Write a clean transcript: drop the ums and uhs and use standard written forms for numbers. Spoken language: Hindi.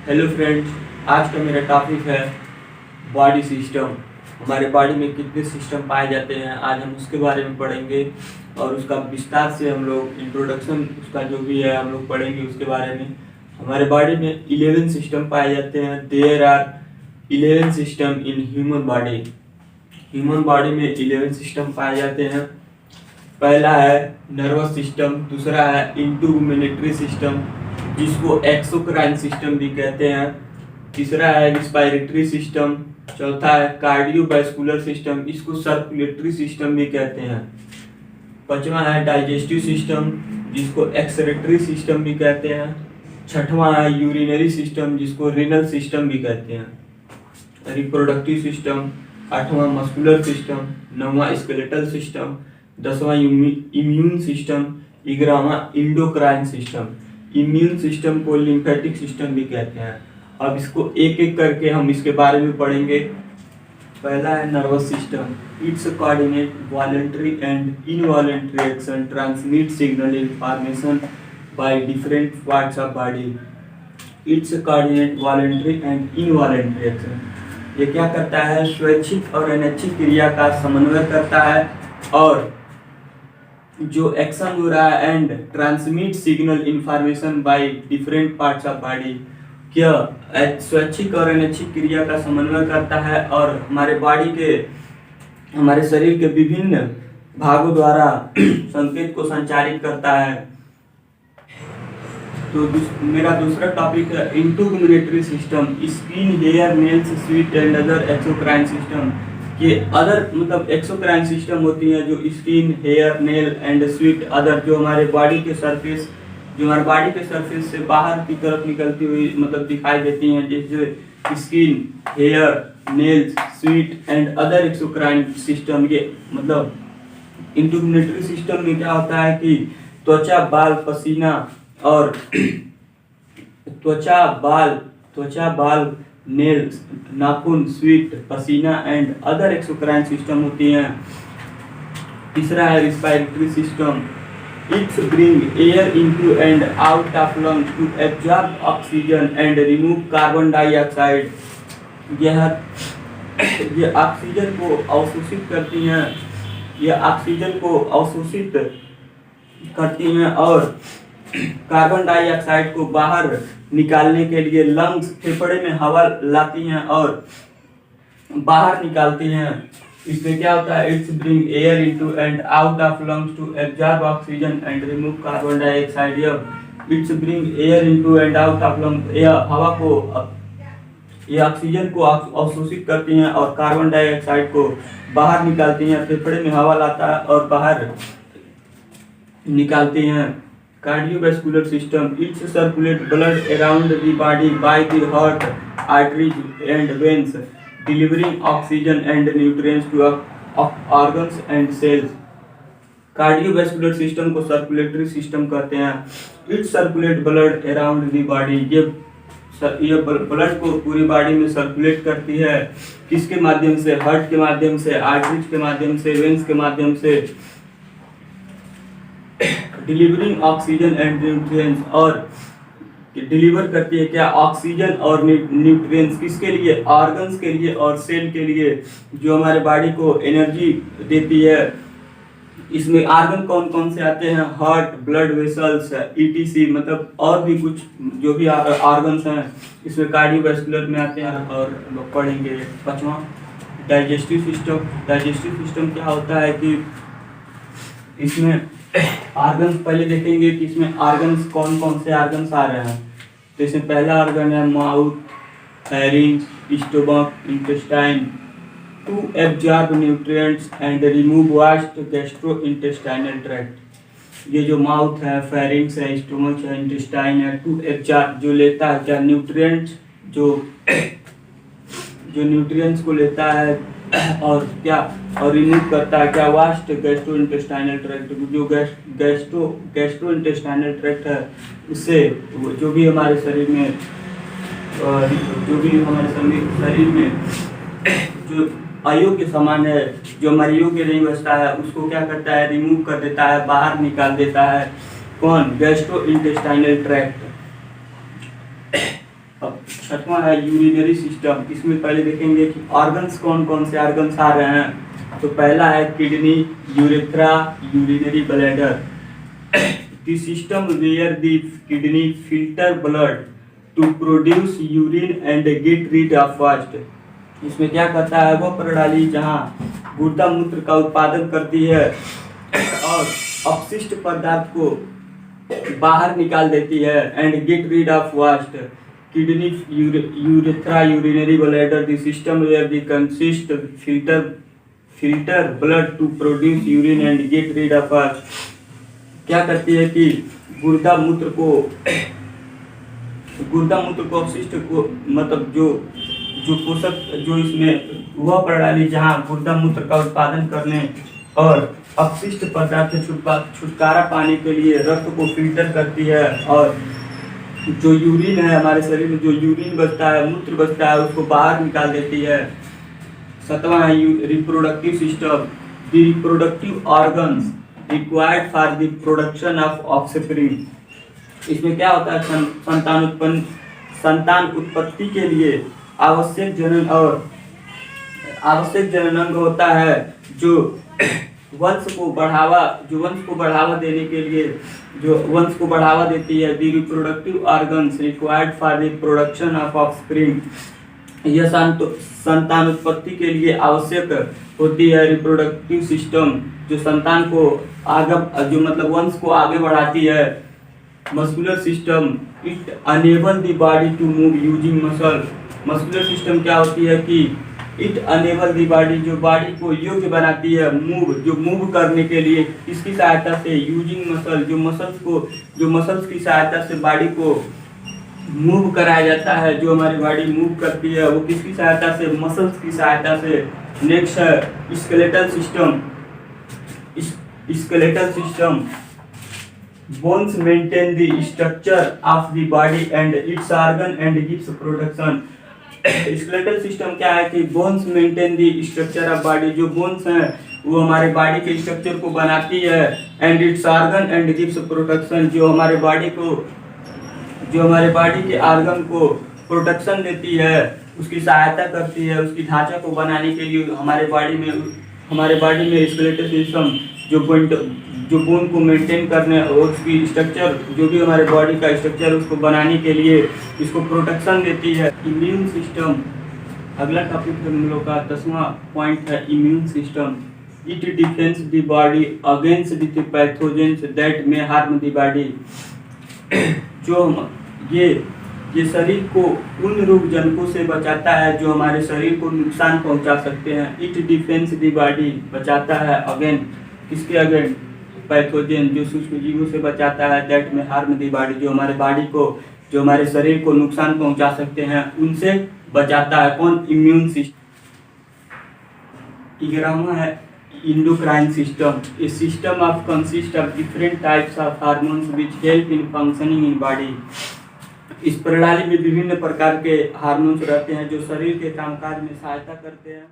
हेलो फ्रेंड्स, आज का मेरा टॉपिक है बॉडी सिस्टम। हमारे बॉडी में कितने सिस्टम पाए जाते हैं, आज हम उसके बारे में पढ़ेंगे और उसका विस्तार से हम लोग इंट्रोडक्शन उसका जो भी है हम लोग पढ़ेंगे उसके बारे में। हमारे बॉडी में 11 सिस्टम पाए जाते हैं। There are 11 system in human body. Human body में 11 सिस्टम पाए जाते हैं। पहला है नर्वस सिस्टम, दूसरा है इंट्रूमेनेटरी सिस्टम जिसको एक्सोक्राइन सिस्टम भी कहते हैं, तीसरा है रिस्पायरेटरी सिस्टम, चौथा है कार्डियोवैस्कुलर सिस्टम, इसको सर्कुलेटरी सिस्टम भी कहते हैं, पांचवा है डाइजेस्टिव सिस्टम जिसको एक्सक्रीटरी सिस्टम भी कहते हैं, छठवां है यूरिनरी सिस्टम जिसको रीनल सिस्टम भी कहते हैं, रिप्रोडक्टिव सिस्टम, आठवां मस्कुलर सिस्टम, नौवां स्केलेटल सिस्टम, दसवां इम्यून सिस्टम, 11वां इंडोक्राइन सिस्टम। इम्यून सिस्टम को लिम्फेटिक सिस्टम भी कहते हैं। अब इसको एक एक करके हम इसके बारे में पढ़ेंगे। पहला है nervous system. It's coordinate voluntary and involuntary action transmit signal information by different parts of body. It's coordinate voluntary and involuntary action, ये क्या करता है, स्वैच्छिक और अनैच्छिक क्रिया का समन्वय करता है और जो एक्शन हो रहा है and transmit signal information by different parts of body, क्या स्वैच्छिक और अनैच्छिक क्रिया का समन्वय करता है और हमारे शरीर के विभिन्न भागों द्वारा संकेत को संचारित करता है। तो मेरा दूसरा टॉपिक है integumentary system. Skin, hair, nails, sweet and other exocrine system. ये अदर मतलब एक्सोक्राइन सिस्टम होती है जो skin, hair, nail and sweet other जो हमारे बॉडी के सरफेस से बाहर की तरफ निकलती हुई मतलब दिखाई देती हैं, जैसे skin, hair, nails, sweet and other exocrine system. ये मतलब इंट्रूमेनेटरी सिस्टम में क्या होता है कि त्वचा, बाल, पसीना और त्वचा, बाल, नेल्स, नाखून, स्वीट, पसीना एंड अदर एक्सोक्राइन सिस्टम होती हैं। तीसरा है respiratory system. It's bring air into and out of lungs to absorb oxygen and remove carbon dioxide. ये ऑक्सीजन को अवशोषित करती हैं, और कार्बन डाइऑक्साइड को बाहर निकालने के लिए लंग्स, फेफड़े में हवा लाती हैं और बाहर निकालती हैं। इसमें क्या होता है, it's bring air into and out of lungs to absorb oxygen and remove carbon dioxide. It's bring air into and out of lungs, ये ऑक्सीजन को अवशोषित करती हैं और कार्बन डाइऑक्साइड को बाहर निकालती हैं। फेफड़े में हवा लाता है और बाहर निकालती हैं। Cardiovascular system. It's circulate blood around the body by the heart, arteries and veins, delivering oxygen and nutrients to organs and cells. Cardiovascular system को सर्कुलेटरी सिस्टम कहते हैं। It's circulate blood around the body, ये ब्लड को पूरी बॉडी में सर्कुलेट करती है। किसके माध्यम से, हार्ट के माध्यम से, आर्टरीज के माध्यम से, वेन्स के माध्यम से। डिलीवरिंग ऑक्सीजन एंड न्यूट्रिएंट्स, और डिलीवर करती है क्या, ऑक्सीजन और न्यूट्रिएंट्स, किसके लिए, ऑर्गन्स के लिए और सेल के लिए, जो हमारे बॉडी को एनर्जी देती है। इसमें ऑर्गन कौन कौन से आते हैं, हार्ट, ब्लड वेसल्स, ईटीसी, मतलब और भी कुछ जो भी ऑर्गन्स हैं इसमें कार्डियोवैस्कुलर में आते हैं। और लोग पढ़ेंगे पांचवा डाइजेस्टिव सिस्टम। डाइजेस्टिव सिस्टम क्या होता है कि इसमें ऑर्गन्स पहले देखेंगे कि इसमें ऑर्गन्स कौन कौन से ऑर्गन्स आ रहे हैं। तो इसमें पहला ऑर्गन है mouth, pharynx, stomach, intestine, to absorb nutrients and remove waste gastrointestinal tract. ये जो माउथ है, फेरिंक्स है, स्टोमक है, इंटेस्टाइन है, टू एब्जॉर्ब जो लेता है क्या, न्यूट्रिएंट्स, जो न्यूट्रिएंट्स को लेता है और क्या, और रिमूव करता है क्या, वास्ट गैस्ट्रोइंटेस्टाइनल ट्रैक्ट। जो गैस्ट्रोइंटेस्टाइनल ट्रैक्ट है उससे जो भी हमारे शरीर में जो अयोग्य सामान है, जो हमारे योग्य नहीं बचता है, उसको क्या करता है, रिमूव कर देता है, बाहर निकाल देता है। कौन, गैस्ट्रोइंटेस्टाइनल ट्रैक्ट। छठवां है यूरिनरी सिस्टम। इसमें पहले देखेंगे कि ऑर्गन्स कौन कौन से ऑर्गन्स आ रहे हैं। तो पहला है kidney, urethra, urinary bladder. The system where the kidney filter blood to produce urine and get rid of waste. इसमें क्या करता है, वो प्रणाली जहाँ गुर्दा मूत्र का उत्पादन करती है और अपशिष्ट पदार्थ को बाहर निकाल देती है। And get rid of waste kidney, urethra, urinary bladder, the system where the consist filter blood to produce urine and get rid of waste. क्या करती है कि गुर्दा मूत्र को अपशिष्ट को मतलब जो पोषक जो इसमें वह प्रणाली जहाँ गुर्दा मूत्र का उत्पादन करने और अपशिष्ट पदार्थ से छुटकारा पाने के लिए रक्त को फिल्टर करती है और जो यूरिन है हमारे शरीर में जो यूरिन बचता है, मूत्र बचता है, उसको बाहर निकाल देती है। सातवां है reproductive system. The reproductive organs required for the production of offspring. इसमें क्या होता है, संतान उत्पत्ति के लिए आवश्यक जननांग होता है जो वंश को बढ़ावा देने के लिए जो वंश को बढ़ावा देती है। The reproductive organs required for the production of offspring. यह संतान उत्पत्ति के लिए आवश्यक होती है। रिप्रोडक्टिव सिस्टम जो संतान को आगे जो मतलब वंश को आगे बढ़ाती है। Muscular system it enable the body to move using muscle. Muscular system क्या होती है कि इट अनेबल द बॉडी जो बॉडी को योग्य बनाती है मूव करने के लिए। इसकी सहायता से यूजिंग मसल जो मसल्स की सहायता से बॉडी को मूव कराया जाता है। जो हमारी बॉडी मूव करती है वो किसकी सहायता से, मसल्स की सहायता से। नेक्स्ट है skeletal system. Bones maintain the structure of the body and it's organ and gives production. Skeletal system क्या है कि bones maintain the structure of body. जो बोन्स हैं वो हमारे बॉडी के स्ट्रक्चर को बनाती है। And it's organ and gives protection जो हमारे बॉडी के ऑर्गन को प्रोटेक्शन देती है, उसकी सहायता करती है, उसकी ढांचा को बनाने के लिए। हमारे बॉडी में स्केलेटल सिस्टम जो बोन को मेंटेन करने और उसकी स्ट्रक्चर जो भी हमारे बॉडी का स्ट्रक्चर उसको बनाने के लिए इसको प्रोटेक्शन देती है। इम्यून सिस्टम अगला टॉपिक हम लोग का 10वां पॉइंट है immune system. It defence the body against the pathogens that may harm the body. जो ये शरीर को उन रोग जनकों से बचाता है जो हमारे शरीर को नुकसान पहुंचा सकते हैं। इट डिफेंस द बॉडी बचाता है अगेन किसके अगेन, पैथोजन जो सूक्ष्म जीवों से बचाता है। दैट में हार्म दी बॉडी जो हमारे शरीर को नुकसान पहुंचा सकते हैं उनसे बचाता है। कौन, इम्यून सिस्टम। 11वां है endocrine system. A system of consist of different types of hormones which help in functioning in body. इस प्रणाली में विभिन्न प्रकार के हार्मोन्स रहते हैं जो शरीर के कामकाज में सहायता करते हैं।